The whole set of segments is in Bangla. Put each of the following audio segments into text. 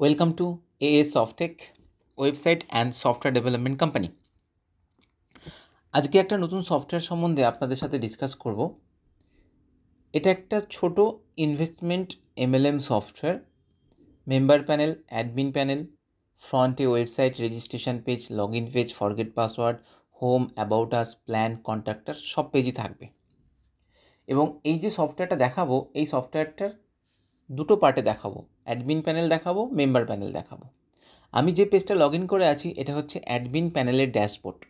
Welcome to as Softech website and software development company. আজকে একটা নতুন সফটওয়্যার সম্বন্ধে আপনাদের সাথে ডিসকাস করব। এটা একটা ছোট investment MLM software. Member panel, admin panel, ফ্রন্টে website, registration page, log in page, forget password, home, about us, plan, কন্ট্যাক্টার সব পেজই থাকবে। এবং এই যে সফটওয়্যারটা দেখাবো, এই সফটওয়্যারটার দুটো পার্টে দেখাবো, অ্যাডমিন প্যানেল দেখাবো, মেম্বার প্যানেল দেখাবো। আমি যে পেজটা লগ ইন করে আছি এটা হচ্ছে অ্যাডমিন প্যানেলের ড্যাশবোর্ড।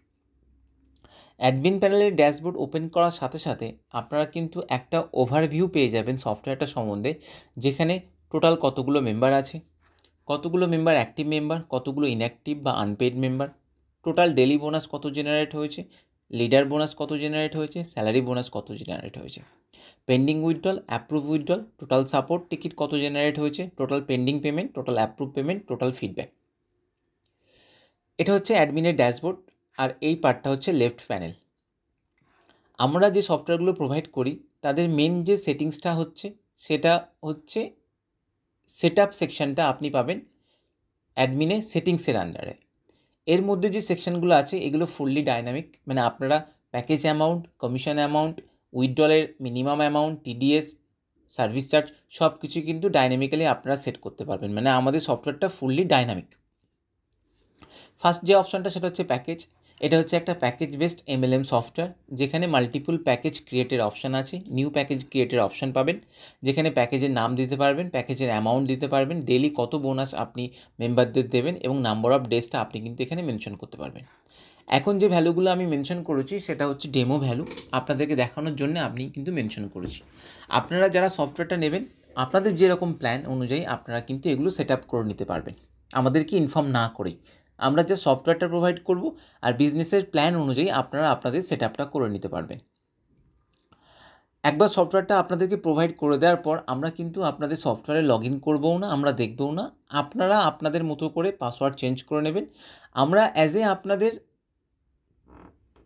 অ্যাডমিন প্যানেলের ড্যাশবোর্ড ওপেন করার সাথে সাথে আপনারা কিন্তু একটা ওভারভিউ পেয়ে যাবেন সফটওয়্যারটা সম্বন্ধে, যেখানে টোটাল কতগুলো মেম্বার আছে, কতগুলো মেম্বার অ্যাক্টিভ মেম্বার, কতগুলো ইনঅ্যাক্টিভ বা unpaid member, total daily bonus কত জেনারেট হয়েছে, লিডার বোনাস কত জেনারেট হয়েছে, স্যালারি বোনাস কত জেনারেট হয়েছে, pending withdrawal, approve withdrawal, total support ticket কত জেনারেট হয়েছে, total pending payment, total approve payment, total feedback. এটা হচ্ছে অ্যাডমিনের ড্যাশবোর্ড। আর এই পার্টটা হচ্ছে লেফট প্যানেল। আমরা যে সফটওয়্যারগুলো প্রোভাইড করি তাদের মেন যে সেটিংসটা হচ্ছে সেটা হচ্ছে সেট আপ সেকশনটা আপনি পাবেন অ্যাডমিনে সেটিংসের আন্ডারে। এর মধ্যে যে সেকশনগুলো আছে এগুলো ফুললি ডাইনামিক, মানে আপনারা প্যাকেজ অ্যামাউন্ট, কমিশন অ্যামাউন্ট, উইথড্রলের minimum amount, TDS, service charge সব কিছু কিন্তু ডাইনামিক্যালি আপনারা সেট করতে পারবেন। মানে আমাদের সফটওয়্যারটা ফুললি ডাইনামিক। ফার্স্ট যে অপশনটা সেটা হচ্ছে প্যাকেজ। এটা হচ্ছে একটা প্যাকেজ বেসড এমএলএম সফটওয়্যার, যেখানে মাল্টিপল প্যাকেজ ক্রিয়েটের অপশান আছে। নিউ প্যাকেজ ক্রিয়েটের অপশান পাবেন, যেখানে প্যাকেজের নাম দিতে পারবেন, প্যাকেজের অ্যামাউন্ট দিতে পারবেন, ডেলি কত বোনাস আপনি মেম্বারদের দেবেন এবং নাম্বার অফ ডেজটা আপনি কিন্তু এখানে মেনশন করতে পারবেন। এখন যে ভ্যালুগুলো আমি মেনশন করেছি সেটা হচ্ছে ডেমো ভ্যালু, আপনাদেরকে দেখানোর জন্য আমি কিন্তু মেনশন করেছি। আপনারা যারা সফটওয়্যারটা নেবেন আপনাদের যেরকম প্ল্যান অনুযায়ী আপনারা কিন্তু এগুলো সেট আপ করে নিতে পারবেন, আমাদেরকে ইনফর্ম না করেই। আমরা যে সফটওয়্যারটা প্রোভাইড করব আর বিজনেসের প্ল্যান অনুযায়ী আপনারা আপনাদের সেট আপটা করে নিতে পারবেন। একবার সফটওয়্যারটা আপনাদেরকে প্রোভাইড করে দেওয়ার পর আমরা কিন্তু আপনাদের সফটওয়্যারে লগ ইন করবও না, আমরা দেখবও না। আপনারা আপনাদের মতো করে পাসওয়ার্ড চেঞ্জ করে নেবেন। আমরা অ্যাজ এ আপনাদের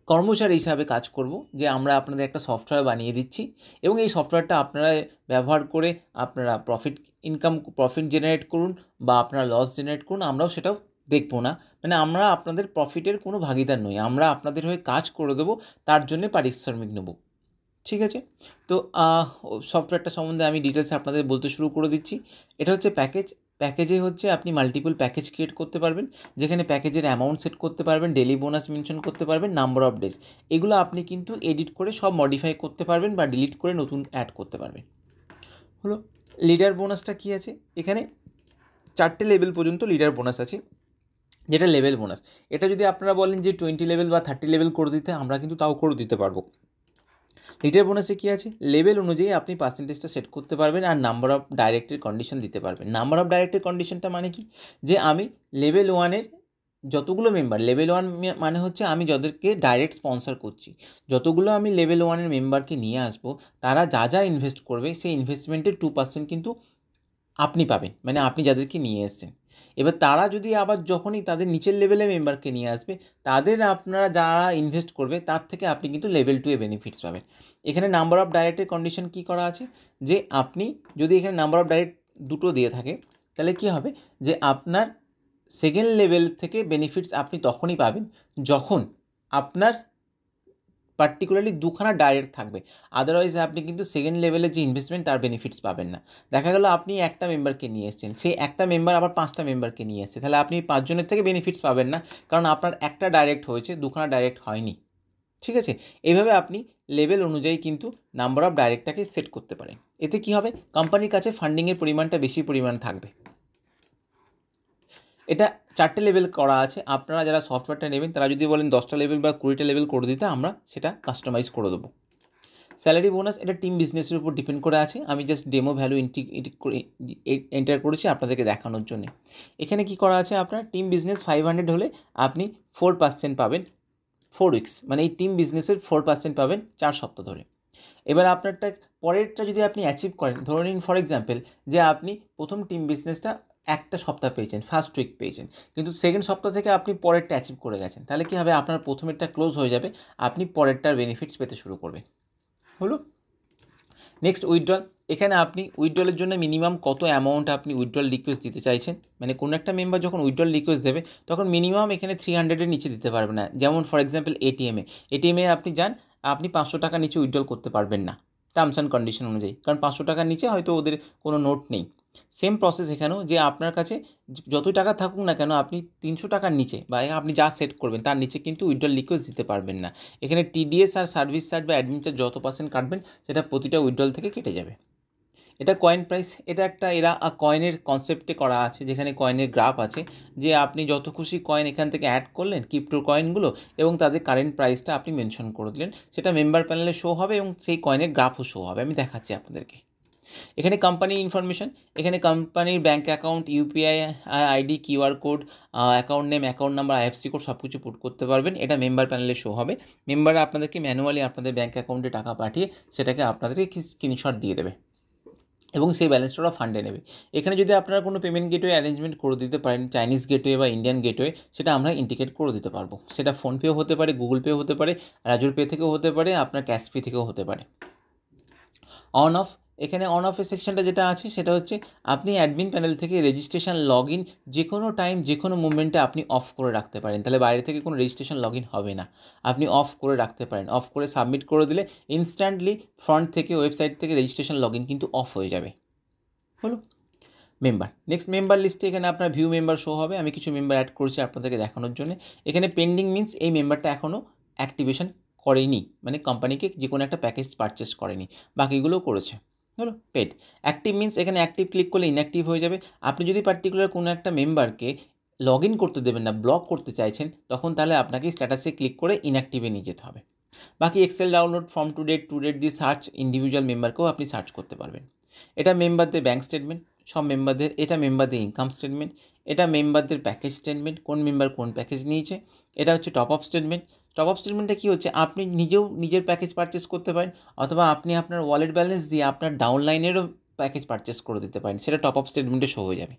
কর্মচারী হিসাবে কাজ করব, যে আমরা আপনাদের একটা সফটওয়্যার বানিয়ে দিচ্ছি এবং এই সফটওয়্যারটা আপনারা ব্যবহার করে আপনারা প্রফিট জেনারেট করুন বা আপনারা লস জেনারেট করুন, আমরাও সেটাও দেখব না। মানে আমরা আপনাদের প্রফিটের কোনো ভাগিদার নই, আমরা আপনাদের হয়ে কাজ করে দেবো, তার জন্য পারিশ্রমিক নেব। ঠিক আছে? তো সফটওয়্যারটা সম্বন্ধে আমি ডিটেলসে আপনাদের বলতে শুরু করে দিচ্ছি। এটা হচ্ছে প্যাকেজ। প্যাকেজে হচ্ছে আপনি মাল্টিপল প্যাকেজ ক্রিয়েট করতে পারবেন, যেখানে প্যাকেজের অ্যামাউন্ট সেট করতে পারবেন, ডেলি বোনাস মেনশন করতে পারবেন, নাম্বার অফ ডেজ। এগুলো আপনি কিন্তু এডিট করে সব মডিফাই করতে পারবেন বা ডিলিট করে নতুন অ্যাড করতে পারবেন। হলো লিডার বোনাসটা কী আছে, এখানে 4টে লেভেল পর্যন্ত লিডার বোনাস আছে, যেটা লেভেল বোনাস। এটা যদি আপনারা বলেন যে 20 লেভেল বা 30 লেভেল করে দিতে, আমরা কিন্তু তাও করে দিতে পারবো। লিডার বোনাসে কী আছে, লেভেল অনুযায়ী আপনি পার্সেন্টেজটা সেট করতে পারবেন আর নাম্বার অফ ডাইরেক্টের কন্ডিশন দিতে পারবেন। নাম্বার অফ ডাইরেক্টের কন্ডিশনটা মানে কি, যে আমি লেভেল 1-এর যতগুলো মেম্বার, লেভেল 1 মানে হচ্ছে আমি যাদেরকে ডাইরেক্ট স্পন্সর করছি, যতগুলো আমি লেভেল 1-এর মেম্বারকে নিয়ে আসবো, তারা যা যা ইনভেস্ট করবে সেই ইনভেস্টমেন্টের 2% কিন্তু আপনি পাবেন, মানে আপনি যাদেরকে নিয়ে এসেছেন। এবার তারা যদি আবার যখনই তাদের নিচের লেভেলের মেম্বারকে নিয়ে আসবে, তাদের আপনারা যারা ইনভেস্ট করবে তার থেকে আপনি কিন্তু লেভেল 2-এ বেনিফিটস পাবেন। এখানে নাম্বার অফ ডাইরেক্টের কন্ডিশন কী করা আছে, যে আপনি যদি এখানে নাম্বার অফ ডাইরেক্ট দুটো দিয়ে থাকে, তাহলে কী হবে, যে আপনার সেকেন্ড লেভেল থেকে বেনিফিটস আপনি তখনই পাবেন যখন আপনার পার্টিকুলারলি দুখানা ডাইরেক্ট থাকবে। আদারওয়াইজ আপনি কিন্তু সেকেন্ড লেভেলের যে ইনভেস্টমেন্ট তার বেনিফিটস পাবেন না। দেখা গেল আপনি একটা মেম্বারকে নিয়ে এসেছেন, সেই একটা মেম্বার আবার 5টা মেম্বারকে নিয়ে এসেছে, তাহলে আপনি 5 জনের থেকে বেনিফিটস পাবেন না, কারণ আপনার একটা ডাইরেক্ট হয়েছে, দুখানা ডাইরেক্ট হয়নি। ঠিক আছে? এইভাবে আপনি লেভেল অনুযায়ী কিন্তু নাম্বার অফ ডাইরেক্টটাকে সেট করতে পারেন। এতে কি হবে, কোম্পানির কাছে ফান্ডিংয়ের পরিমাণটা বেশি পরিমাণ থাকবে। এটা 4টে লেভেল করা আছে। আপনারা যারা সফটওয়্যারটা নেবেন তারা যদি বলেন 10টা লেভেল বা 20টা লেভেল করে দিতে, আমরা সেটা কাস্টমাইজ করে দেবো। স্যালারি বোনাস এটা টিম বিজনেসের উপর ডিপেন্ড করে আছে, আমি জাস্ট ডেমো ভ্যালু এন্টার করেছি আপনাদেরকে দেখানোর জন্য। এখানে কি করা আছে, আপনার টিম বিজনেস 500 হলে আপনি 4% পাবেন 4 উইকস, মানে এই টিম বিজনেসের 4% পাবেন 4 সপ্তাহ ধরে। এবার আপনারটা পরেরটা যদি আপনি অ্যাচিভ করেন, ধরে নিন ফর এক্সাম্পল যে আপনি প্রথম টিম বিজনেসটা একটা সপ্তাহ পেয়েছেন, ফার্স্ট উইক পেয়েছেন, কিন্তু সেকেন্ড সপ্তাহ থেকে আপনি পরেরটা অ্যাচিভ করে গেছেন, তাহলে কী হবে, আপনার প্রথমেরটা ক্লোজ হয়ে যাবে, আপনি পরেরটার বেনিফিটস পেতে শুরু করবেন। হলো? নেক্সট উইথড্রল, এখানে আপনি উইথড্রলের জন্য মিনিমাম কত অ্যামাউন্ট আপনি উইথড্রল রিকোয়েস্ট দিতে চাইছেন, মানে কোনো একটা মেম্বার যখন উইথড্রল রিকোয়েস্ট দেবে তখন মিনিমাম এখানে 300-এর নিচে দিতে পারবে না। যেমন ফর এক্সাম্পল এটিএমে আপনি যান, আপনি 500 টাকার নিচে উইথড্রল করতে পারবেন না টার্মস অ্যান্ড কন্ডিশন অনুযায়ী, কারণ 500 টাকার নিচে হয়তো ওদের কোনো নোট নেই। সেম প্রসেস এখানেও, যে আপনার কাছে যতই টাকা থাকুক না কেন আপনি 300 টাকার নিচে বা আপনি যা সেট করবেন তার নিচে কিন্তু উইথড্রল রিকোয়েস্ট দিতে পারবেন না। এখানে টিডিএস আর সার্ভিস চার্জ বা অ্যাডমিন চার্জ যত % কাটবেন সেটা প্রতিটা উইথড্রল থেকে কেটে যাবে। এটা কয়েন প্রাইস, এটা একটা এরা কয়েনের কনসেপ্টে করা আছে, যেখানে কয়েনের গ্রাফ আছে, যে আপনি যত খুশি কয়েন এখান থেকে অ্যাড করলেন ক্রিপ্টো কয়েনগুলো এবং তাদের কারেন্ট প্রাইসটা আপনি মেনশন করে দিলেন, সেটা মেম্বার প্যানেলে শো হবে এবং সেই কয়েনের গ্রাফও শো হবে। আমি দেখাচ্ছি আপনাদেরকে। এখানে কোম্পানির ইনফরমেশন, এখানে কোম্পানির bank account, UPI ID, QR code, account name, account number, IFC code সব কিছু পুট করতে পারবেন। এটা মেম্বার প্যানেলে শো হবে। মেম্বাররা আপনাদেরকে ম্যানুয়ালি আপনাদের ব্যাঙ্ক অ্যাকাউন্টে টাকা পাঠিয়ে সেটাকে আপনাদেরকে স্ক্রিনশট দিয়ে দেবে এবং সেই ব্যালেন্সটা ওরা ফান্ডে নেবে। এখানে যদি আপনারা কোনো পেমেন্ট গেটওয়ে অ্যারেঞ্জমেন্ট করে দিতে পারেন, চাইনিজ গেটওয়ে বা ইন্ডিয়ান গেটওয়ে, সেটা আমরা ইন্ডিকেট করে দিতে পারবো। সেটা ফোনপেও হতে পারে, গুগল পেও হতে পারে, রাজুর পে থেকেও হতে পারে, আপনার ক্যাশ পে থেকেও হতে পারে। অন অফ, এখানে অন অফের সেকশনটা যেটা আছে সেটা হচ্ছে আপনি অ্যাডমিন প্যানেল থেকে রেজিস্ট্রেশন লগ ইন যে কোনো টাইম যে কোনো মুভমেন্টে আপনি অফ করে রাখতে পারেন, তাহলে বাইরে থেকে কোনো রেজিস্ট্রেশন লগ ইন হবে না। আপনি অফ করে রাখতে পারেন, অফ করে সাবমিট করে দিলে ইনস্ট্যান্টলি ফ্রন্ট থেকে ওয়েবসাইট থেকে রেজিস্ট্রেশন লগ ইন কিন্তু অফ হয়ে যাবে। হলো মেম্বার। নেক্সট মেম্বার লিস্টে এখানে আপনার ভিউ মেম্বার শো হবে। আমি কিছু মেম্বার অ্যাড করেছি আপনাদেরকে দেখানোর জন্য। এখানে পেন্ডিং মিন্স এই মেম্বারটা এখনও অ্যাক্টিভেশন করেনি, মানে কোম্পানিকে যে কোনো একটা প্যাকেজ পারচেস করেনি, বাকিগুলোও করেছে। হলো পেড। অ্যাক্টিভ মিন্স এখানে অ্যাক্টিভ ক্লিক করলে ইনঅ্যাক্টিভ হয়ে যাবে। আপনি যদি পার্টিকুলার কোনো একটা মেম্বারকে লগ ইন করতে দেবেন না, ব্লক করতে চাইছেন, তখন তাহলে আপনাকে স্ট্যাটাসে ক্লিক করে ইনঅ্যাক্টিভে নিয়ে যেতে হবে। বাকি excel download, from to date দিয়ে সার্চ, ইন্ডিভিজুয়াল মেম্বারকেও আপনি সার্চ করতে পারবেন। এটা মেম্বারদের ব্যাঙ্ক স্টেটমেন্ট, সব মেম্বারদের। এটা মেম্বারদের ইনকাম স্টেটমেন্ট। এটা মেম্বারদের প্যাকেজ স্টেটমেন্ট, কোন মেম্বার কোন প্যাকেজ নিয়েছে। এটা হচ্ছে top up statement. Top up স্টেটমেন্টটা কী হচ্ছে, আপনি নিজেও নিজের প্যাকেজ পারচেস করতে পারেন, অথবা আপনি আপনার ওয়ালেট ব্যালেন্স দিয়ে আপনার ডাউনলাইনেরও প্যাকেজ পারচেস করে দিতে পারেন, সেটা টপ আপ স্টেটমেন্টে শো হয়ে যাবে।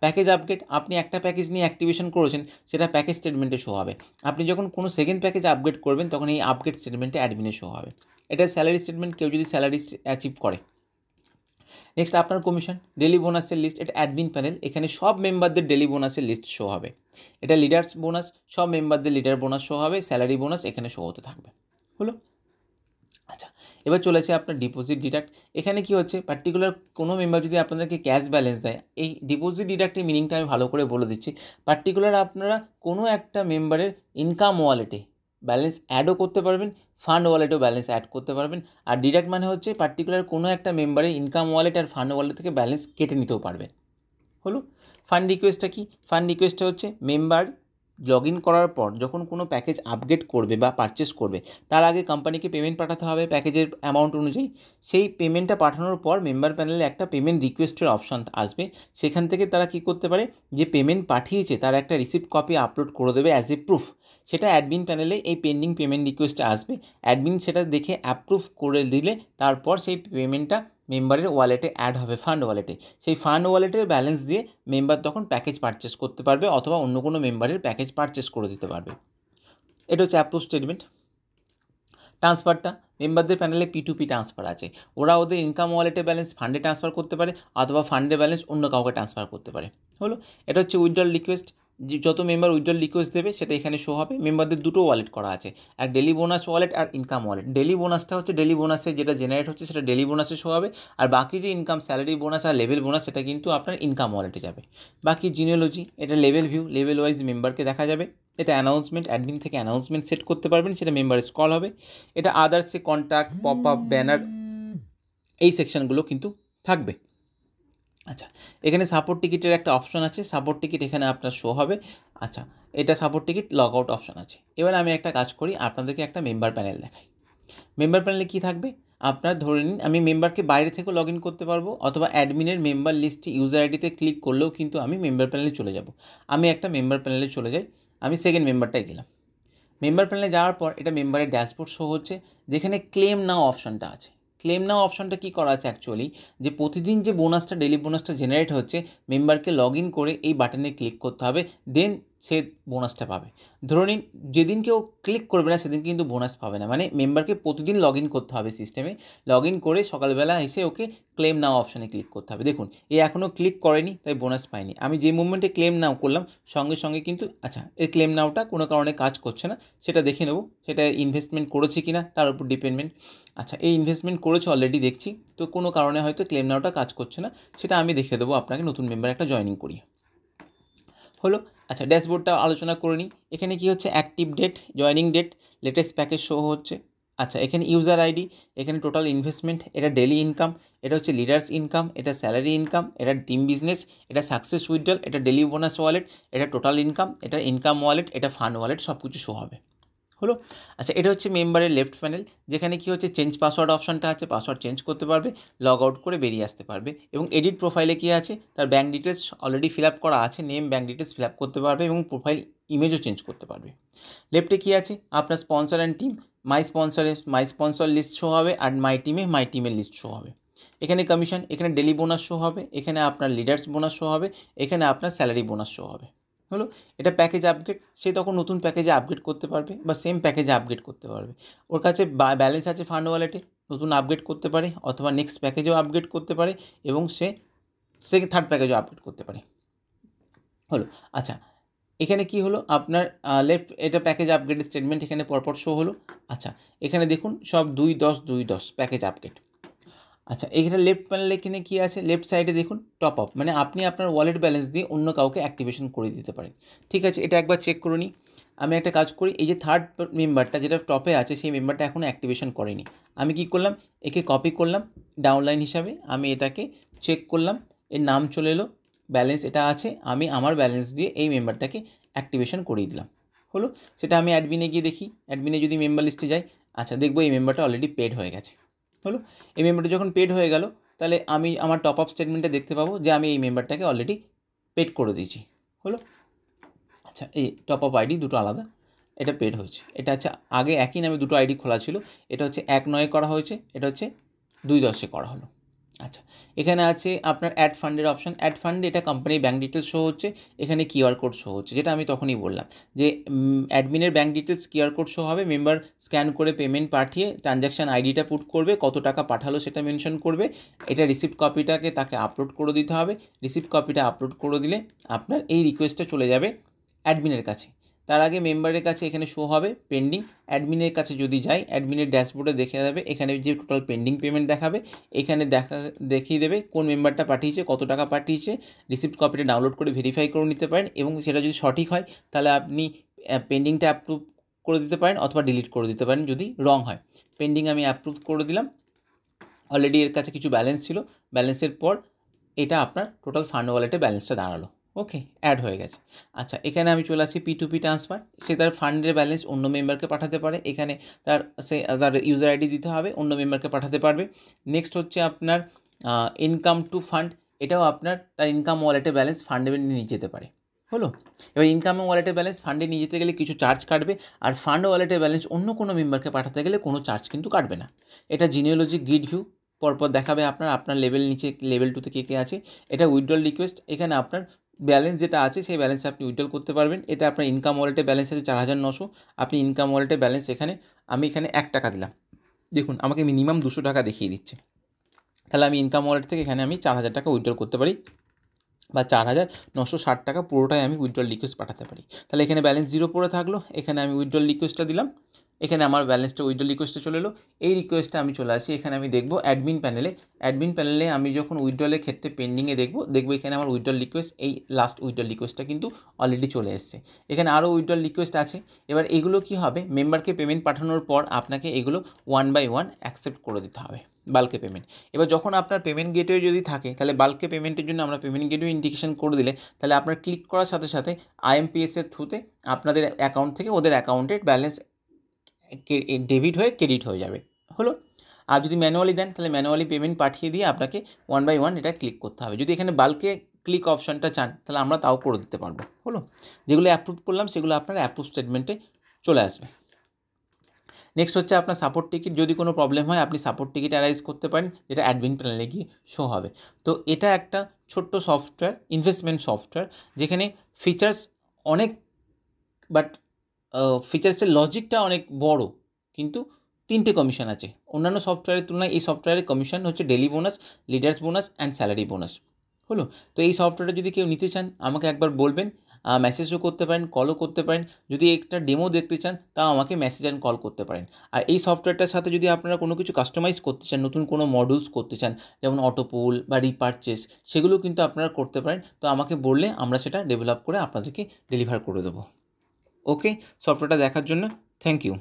প্যাকেজ আপগ্রেড, আপনি একটা প্যাকেজ নিয়ে অ্যাক্টিভেশন করেছেন, সেটা প্যাকেজ স্টেটমেন্টে শো হবে। আপনি যখন কোনো সেকেন্ড প্যাকেজ আপগ্রেড করবেন তখন এই আপগ্রেড স্টেটমেন্টে অ্যাডমিনে শো হবে। এটা স্যালারি স্টেটমেন্ট, কেউ যদি স্যালারি অ্যাচিভ করে। নেক্সট আপনার কমিশন, ডেলি বোনাসের লিস্ট, এটা অ্যাডমিন প্যানেল, এখানে সব মেম্বারদের ডেলি বোনাসের লিস্ট শো হবে। এটা লিডার্স বোনাস, সব মেম্বারদের লিডার বোনাস শো হবে, স্যালারি বোনাস এখানে শো হতে থাকবে। হলো। আচ্ছা, এবার চলে আসে আপনার ডিপোজিট ডিডাক্ট। এখানে কি হচ্ছে, পার্টিকুলার কোনো মেম্বার যদি আপনাদেরকে ক্যাশ ব্যালেন্স দেয়, এই ডিপোজিট ডিডাক্টের মিনিংটা আমি ভালো করে বলে দিচ্ছি। পার্টিকুলার আপনারা কোনো একটা মেম্বারের ইনকাম ওয়ালেটে ব্যালেন্স অ্যাডও করতে পারবেন, ফান্ড ওয়ালেটেও ব্যালেন্স অ্যাড করতে পারবেন। আর ডিডাক্ট মানে হচ্ছে পার্টিকুলার কোনো একটা মেম্বারের ইনকাম ওয়ালেট আর ফান্ড ওয়ালেট থেকে ব্যালেন্স কেটে নিতেও পারবেন। হলো। ফান্ড রিকোয়েস্টটা কি? ফান্ড রিকোয়েস্টটা হচ্ছে মেম্বার লগ ইন করার পর যখন কোনো প্যাকেজ আপগ্রেড করবে বা পারচেস করবে, তার আগে কোম্পানিকে পেমেন্ট পাঠাতে হবে প্যাকেজের অ্যামাউন্ট অনুযায়ী। সেই পেমেন্টটা পাঠানোর পর মেম্বার প্যানেলে একটা পেমেন্ট রিকোয়েস্টের অপশান আসবে। সেখান থেকে তারা কী করতে পারে, যে পেমেন্ট পাঠিয়েছে তার একটা রিসিপ্ট কপি আপলোড করে দেবে অ্যাজ এ প্রুফ। সেটা অ্যাডমিন প্যানেলে এই পেন্ডিং পেমেন্ট রিকোয়েস্টে আসবে। অ্যাডমিন সেটা দেখে অ্যাপ্রুভ করে দিলে তারপর সেই পেমেন্টটা মেম্বারের ওয়ালেটে অ্যাড হবে, ফান্ড ওয়ালেটে। সেই ফান্ড ওয়ালেটের ব্যালেন্স দিয়ে মেম্বার তখন প্যাকেজ পারচেস করতে পারবে, অথবা অন্য কোনো মেম্বারের প্যাকেজ পারচেস করে দিতে পারবে। এটা হচ্ছে অ্যাপ্রুভ স্টেটমেন্ট। ট্রান্সফারটা, মেম্বারদের প্যানেলে P2P ট্রান্সফার আছে। ওরা ওদের ইনকাম ওয়ালেটে ব্যালেন্স ফান্ডে ট্রান্সফার করতে পারে, অথবা ফান্ডে ব্যালেন্স অন্য কাউকে ট্রান্সফার করতে পারে। হলো। এটা হচ্ছে উইথড্রল রিকোয়েস্ট, যে যত মেম্বার উইথড্রল রিকোয়েস্ট দেবে সেটা এখানে শো হবে। মেম্বারদের দুটো ওয়ালেট করা আছে, এক ডেলি বোনাস ওয়ালেট আর ইনকাম ওয়ালেট। ডেলি বোনাসটা হচ্ছে ডেলি বোনাসে যেটা জেনারেট হচ্ছে সেটা ডেলি বোনাসে শো হবে, আর বাকি যে ইনকাম স্যালারি বোনাস আর লেভেল বোনাস সেটা কিন্তু আপনার ইনকাম ওয়ালেটে যাবে। বাকি জিনিওলজি, এটা লেভেল ভিউ, লেভেল ওয়াইজ মেম্বারকে দেখা যাবে। এটা অ্যানাউন্সমেন্ট, অ্যাডমিন থেকে অ্যানাউন্সমেন্ট সেট করতে পারবেন, সেটা মেম্বারের কল হবে। এটা আদার্সে কন্ট্যাক্ট, পপ আপ, ব্যানার, এই সেকশনগুলো কিন্তু থাকবে। আচ্ছা, এখানে সাপোর্ট টিকিটের একটা অপশন আছে, সাপোর্ট টিকিট এখানে আপনার শো হবে। আচ্ছা, এটা support ticket log out option আছে। এবার আমি একটা কাজ করি, আপনাদেরকে একটা মেম্বার প্যানেল দেখাই। মেম্বার প্যানেলে কী থাকবে, আপনার ধরে নিন আমি মেম্বারকে বাইরে থেকেও লগ ইন করতে পারবো, অথবা অ্যাডমিনের মেম্বার লিস্টে ইউজার আইডিতে ক্লিক করলেও কিন্তু আমি মেম্বার প্যানেলে চলে যাব। আমি একটা মেম্বার প্যানেলে চলে যাই, আমি সেকেন্ড মেম্বারটাই গেলাম। মেম্বার প্যানেলে যাওয়ার পর এটা মেম্বারের ড্যাশবোর্ড শো হচ্ছে, যেখানে ক্লেম নাও অপশানটা আছে। ক্লেম নাও অপশানটা কী করা আছে অ্যাকচুয়ালি, যে প্রতিদিন যে বোনাসটা ডেলি বোনাসটা জেনারেট হচ্ছে, মেম্বারকে লগ ইন করে এই বাটনে ক্লিক করতে হবে, দেন সে বোনাসটা পাবে। ধরে নিন যেদিন কেউ ক্লিক করবে না সেদিন কিন্তু বোনাস পাবে না, মানে মেম্বারকে প্রতিদিন লগ ইন করতে হবে সিস্টেমে, লগ ইন করে সকালবেলা এসে ওকে ক্লেম নাও অপশানে ক্লিক করতে হবে। দেখুন এ এখনও ক্লিক করেনি তাই বোনাস পায়নি, আমি যে মুভমেন্টে ক্লেম নাও করলাম সঙ্গে সঙ্গে কিন্তু আচ্ছা এর ক্লেম নাওটা কোনো কারণে কাজ করছে না, সেটা দেখে নেব সেটা ইনভেস্টমেন্ট করেছে কি না তার উপর ডিপেন্ডমেন্ট। আচ্ছা এই ইনভেস্টমেন্ট করেছে অলরেডি দেখছি, তো কোনো কারণে হয়তো ক্লেম নাওটা কাজ করছে না, সেটা আমি দেখে দেবো আপনাকে নতুন মেম্বার একটা জয়েনিং করিয়ে। হলো। আচ্ছা ড্যাশবোর্ডটা আলোচনা করে নিই। এখানে কি হচ্ছে active date, joining date, latest package show হচ্ছে। আচ্ছা এখানে ইউজার আইডি, এখানে টোটাল ইনভেস্টমেন্ট, এটা ডেলি ইনকাম, এটা হচ্ছে লিডার্স ইনকাম, এটা স্যালারি ইনকাম, এটা টিম বিজনেস, এটা সাকসেস উইথড্রল, এটা ডেলি বোনাস ওয়ালেট, এটা টোটাল ইনকাম, এটা ইনকাম ওয়ালেট, এটা ফান্ড ওয়ালেট, সব কিছু শো হবে। হলো। আচ্ছা এটা হচ্ছে মেম্বারের লেফট প্যানেল, যেখানে কি হচ্ছে চেঞ্জ পাসওয়ার্ড অপশানটা আছে, পাসওয়ার্ড চেঞ্জ করতে পারবে, লগ আউট করে বেরিয়ে আসতে পারবে। এবং এডিট প্রোফাইলে কি আছে, তার bank details already fill up করা আছে, name bank details fill up করতে পারবে এবং প্রোফাইল ইমেজও চেঞ্জ করতে পারবে। লেফটে কি আছে, আপনার sponsor and team, my sponsor list show হবে, আর মাই টিমের লিস্ট শো হবে। এখানে কমিশন, এখানে ডেলি বোনাস শো হবে, এখানে আপনার লিডার্স বোনাস শো হবে, এখানে আপনার স্যালারি বোনাস শো হবে। হলো। এটা প্যাকেজ আপগ্রেড, সে তখন নতুন প্যাকেজে আপগ্রেড করতে পারবে বা সেম প্যাকেজে আপগ্রেড করতে পারবে। ওর কাছে ব্যালেন্স আছে ফান্ড ওয়ালেটে, নতুন আপগ্রেড করতে পারে অথবা নেক্সট প্যাকেজেও আপগ্রেড করতে পারে এবং সে থার্ড প্যাকেজও আপগ্রেড করতে পারে। হলো। আচ্ছা এখানে কি হলো আপনার লেফট, এটা প্যাকেজ আপগ্রেড স্টেটমেন্ট এখানে পরপর শো হলো। আচ্ছা এখানে দেখুন সব 2/10/2/10 প্যাকেজ আপগ্রেড। আচ্ছা এখানে লেফট প্যানেলে এখানে কী আছে, লেফট সাইডে দেখুন টপ আপ, মানে আপনি আপনার ওয়ালেট ব্যালেন্স দিয়ে অন্য কাউকে অ্যাক্টিভেশন করে দিতে পারেন। ঠিক আছে এটা একবার চেক করে নিই। আমি একটা কাজ করি, এই যে থার্ড মেম্বারটা যেটা টপে আছে সেই মেম্বারটা এখনও অ্যাক্টিভেশন করেনি, আমি কি করলাম একে কপি করলাম ডাউনলাইন হিসাবে, আমি এটাকে চেক করলাম, এর নাম চলে এলো, ব্যালেন্স এটা আছে, আমি আমার ব্যালেন্স দিয়ে এই মেম্বারটাকে অ্যাক্টিভেশন করিয়ে দিলাম। হলো। সেটা আমি অ্যাডমিনে গিয়ে দেখি, অ্যাডমিনে যদি মেম্বার লিস্টে যাই, আচ্ছা দেখবো এই মেম্বারটা অলরেডি পেড হয়ে গেছে। হলো। এই মেম্বারটা যখন পেড হয়ে গেল তাহলে আমি আমার টপ আপ স্টেটমেন্টে দেখতে পাবো যে আমি এই মেম্বারটাকে অলরেডি পেড করে দিয়েছি। হলো। আচ্ছা এই টপ আপ আইডি দুটো আলাদা, এটা পেড হয়েছে, এটা হচ্ছে আগে একই নামে দুটো আইডি খোলা ছিল, এটা হচ্ছে 1/9 করা হয়েছে, এটা হচ্ছে 2/10 করা হলো। আচ্ছা এখানে আছে আপনার অ্যাড ফান্ডের অপশান, অ্যাড ফান্ডে এটা কোম্পানির ব্যাঙ্ক ডিটেলস শো হচ্ছে, এখানে কিউআর কোড শো হচ্ছে, যেটা আমি তখনই বললাম যে অ্যাডমিনের bank details QR code show হবে, মেম্বার স্ক্যান করে পেমেন্ট পাঠিয়ে ট্রানজ্যাকশান আইডিটা পুট করবে, কত টাকা পাঠালো সেটা মেনশন করবে, এটা রিসিপ্ট কপিটাকে তাকে আপলোড করে দিতে হবে, রিসিপ্ট কপিটা আপলোড করে দিলে আপনার এই রিকোয়েস্টটা চলে যাবে অ্যাডমিনের কাছে। তার আগে মেম্বারের কাছে এখানে শো হবে পেন্ডিং, অ্যাডমিনের কাছে যদি যাই অ্যাডমিনের ড্যাশবোর্ডে দেখে যাবে, এখানে যে টোটাল পেন্ডিং পেমেন্ট দেখাবে, এখানে দেখিয়ে দেবে কোন মেম্বারটা পাঠিয়েছে, কত টাকা পাঠিয়েছে, রিসিপ্ট কপিটা ডাউনলোড করে ভেরিফাই করে নিতে পারেন এবং সেটা যদি সঠিক হয় তাহলে আপনি পেন্ডিংটা অ্যাপ্রুভ করে দিতে পারেন অথবা ডিলিট করে দিতে পারেন যদি রং হয়। পেন্ডিং আমি অ্যাপ্রুভ করে দিলাম, অলরেডি এর কাছে কিছু ব্যালেন্স ছিল, ব্যালেন্সের পর এটা আপনার টোটাল ফান্ড ওয়ালেটে ব্যালেন্সটা দাঁড়ালো, ওকে অ্যাড হয়ে গেছে। আচ্ছা এখানে আমি চলে আসি P2P ট্রান্সফার, সে তার ফান্ডের ব্যালেন্স অন্য মেম্বারকে পাঠাতে পারে, এখানে তার ইউজার আইডি দিতে হবে, অন্য মেম্বারকে পাঠাতে পারবে। নেক্সট হচ্ছে আপনার ইনকাম টু ফান্ড, এটাও আপনার তার ইনকাম ওয়ালেটে ব্যালেন্স ফান্ডে নিয়ে যেতে পারে। হলো। এবার ইনকাম ওয়ালেটে ব্যালেন্স ফান্ডে নিয়ে যেতে গেলে কিছু চার্জ কাটবে, আর ফান্ড ওয়ালেটে ব্যালেন্স অন্য কোনো মেম্বারকে পাঠাতে গেলে কোনো চার্জ কিন্তু কাটবে না। এটা জিনিওলজি গ্রিড ভিউ পরপর দেখাবে আপনার লেভেল নিচে লেভেল 2তে কে আছে। এটা উইথড্রল রিকোয়েস্ট, এখানে আপনার ব্যালেন্স যেটা আছে সেই ব্যালেন্সে আপনি উইথড্রল করতে পারবেন। এটা আপনার ইনকাম ওয়ালেটে ব্যালেন্স আছে 4,900, আপনি ইনকাম ওয়ালেটে ব্যালেন্স আমি এখানে 1 টাকা দিলাম, দেখুন আমাকে মিনিমাম 200 টাকা দেখিয়ে দিচ্ছে, তাহলে আমি ইনকাম ওয়ালেট থেকে এখানে আমি 4,000 টাকা উইথড্রল করতে পারি বা 4,960 টাকা পুরোটাই আমি উইথড্রল রিকোয়েস্ট পাঠাতে পারি। তাহলে এখানে ব্যালেন্স 0 পড়ে থাকলো, এখানে আমি উইথড্রল রিকোয়েস্টটা দিলাম, এখানে আমার ব্যালেন্সটা উইথড্রল রিকোয়েস্টে চলে এলো। এই রিকোয়েস্টটা আমি চলে আসি, এখানে আমি দেখব অ্যাডমিন প্যানেলে আমি যখন উইথড্রলের ক্ষেত্রে পেন্ডিংয়ে দেখব এখানে আমার উইথড্রল রিকোয়েস্ট, এই লাস্ট উইথড্রল রিকোয়েস্টটা কিন্তু অলরেডি চলে এসেছে। এখানে আরও উইথড্রল রিকোয়েস্ট আছে। এবার এগুলো কি হবে, মেম্বারকে পেমেন্ট পাঠানোর পর আপনাকে এগুলো 1 by 1 অ্যাকসেপ্ট করে দিতে হবে বাল্কে পেমেন্ট। এবার যখন আপনার পেমেন্ট গেটওয়ে যদি থাকে তাহলে বাল্কে পেমেন্টের জন্য আমরা পেমেন্ট গেটওয়ে ইন্ডিকেশন করে দিলে তাহলে আপনার ক্লিক করার সাথে সাথে IMPS-এর থ্রুতে আপনাদের অ্যাকাউন্ট থেকে ওদের অ্যাকাউন্টের ব্যালেন্স ডেবিট হয়ে ক্রেডিট হয়ে যাবে। হলো। আর যদি ম্যানুয়ালি দেন তাহলে ম্যানুয়ালি পেমেন্ট পাঠিয়ে দিয়ে আপনাকে 1 by 1 এটা ক্লিক করতে হবে। যদি এখানে বাল্কে ক্লিক অপশানটা চান তাহলে আমরা তাও করে দিতে পারবো। হলো। যেগুলো অ্যাপ্রুভ করলাম সেগুলো আপনার অ্যাপ্রুভ স্টেটমেন্টে চলে আসবে। নেক্সট হচ্ছে আপনার সাপোর্ট টিকিট, যদি কোনো প্রবলেম হয় আপনি সাপোর্ট টিকিট অ্যারাইজ করতে পারেন, যেটা অ্যাডমিন প্যানেলে গিয়ে শো হবে। তো এটা একটা ছোট্ট সফটওয়্যার, ইনভেস্টমেন্ট সফটওয়্যার, যেখানে ফিচার্স অনেক বাট ফিচার্সের লজিকটা অনেক বড়, কিন্তু 3টে কমিশন আছে। অন্যান্য সফটওয়্যারের তুলনায় এই সফটওয়্যারের কমিশন হচ্ছে daily bonus, leaders bonus and salary bonus. হলো? তো এই সফটওয়্যারটা যদি কেউ নিতে চান আমাকে একবার বলবেন, মেসেজও করতে পারেন, কলও করতে পারেন। যদি একটা ডেমো দেখতে চান তাও আমাকে মেসেজ অ্যান্ড কল করতে পারেন। আর এই সফটওয়্যারটার সাথে যদি আপনারা কোনো কিছু কাস্টমাইজ করতে চান, নতুন কোনো মডিউলস করতে চান, যেমন অটোপোল বা রিপারচেস, সেগুলো কিন্তু আপনারা করতে পারেন। তো আমাকে বললে আমরা সেটা ডেভেলপ করে আপনাদেরকে ডেলিভার করে দেবো। ওকে, সফটওয়্যারটা দেখার জন্য থ্যাংক ইউ।